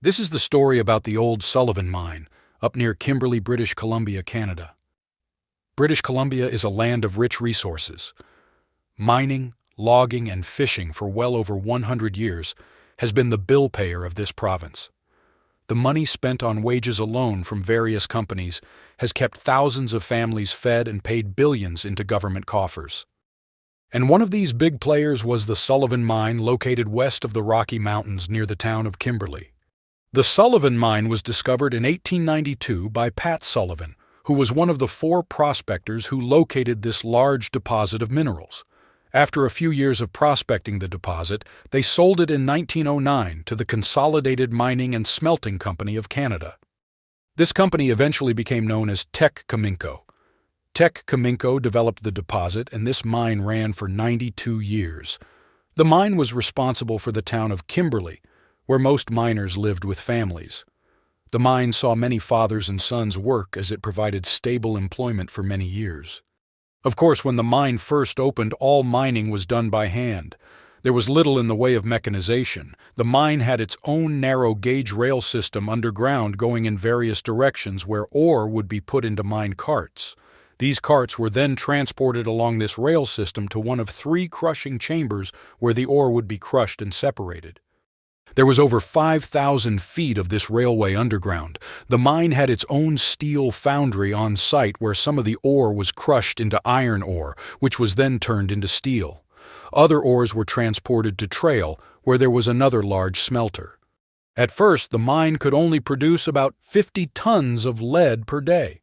This is the story about the old Sullivan mine, up near Kimberley, British Columbia, Canada. British Columbia is a land of rich resources. Mining, logging, and fishing for well over 100 years has been the bill payer of this province. The money spent on wages alone from various companies has kept thousands of families fed and paid billions into government coffers. And one of these big players was the Sullivan mine located west of the Rocky Mountains near the town of Kimberly. The Sullivan mine was discovered in 1892 by Pat Sullivan, who was one of the 4 prospectors who located this large deposit of minerals. After a few years of prospecting the deposit, they sold it in 1909 to the Consolidated Mining and Smelting Company of Canada. This company eventually became known as Teck Cominco. Teck Cominco developed the deposit, and this mine ran for 92 years. The mine was responsible for the town of Kimberly, where most miners lived with families. The mine saw many fathers and sons work as it provided stable employment for many years. Of course, when the mine first opened, all mining was done by hand. There was little in the way of mechanization. The mine had its own narrow gauge rail system underground going in various directions where ore would be put into mine carts. These carts were then transported along this rail system to one of 3 crushing chambers where the ore would be crushed and separated. There was over 5,000 feet of this railway underground. The mine had its own steel foundry on site where some of the ore was crushed into iron ore, which was then turned into steel. Other ores were transported to Trail, where there was another large smelter. At first, the mine could only produce about 50 tons of lead per day.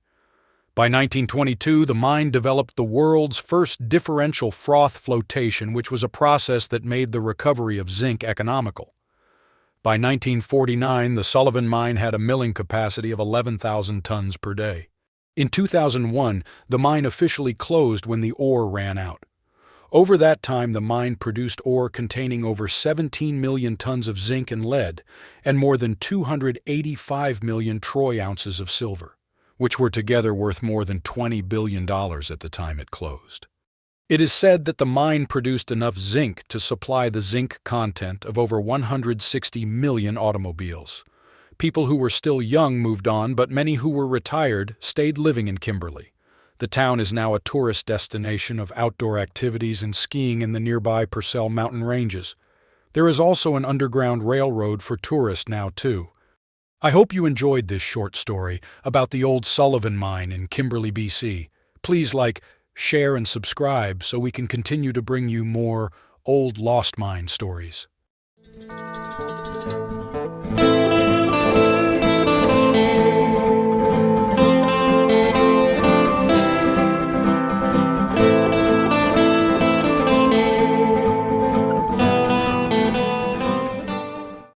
By 1922, the mine developed the world's first differential froth flotation, which was a process that made the recovery of zinc economical. By 1949, the Sullivan mine had a milling capacity of 11,000 tons per day. In 2001, the mine officially closed when the ore ran out. Over that time, the mine produced ore containing over 17 million tons of zinc and lead and more than 285 million troy ounces of silver, which were together worth more than $20 billion at the time it closed. It is said that the mine produced enough zinc to supply the zinc content of over 160 million automobiles. People who were still young moved on, but many who were retired stayed living in Kimberly. The town is now a tourist destination of outdoor activities and skiing in the nearby Purcell mountain ranges. There is also an underground railroad for tourists now, too. I hope you enjoyed this short story about the old Sullivan mine in Kimberly, BC. Please like, share, and subscribe so we can continue to bring you more old lost mine stories.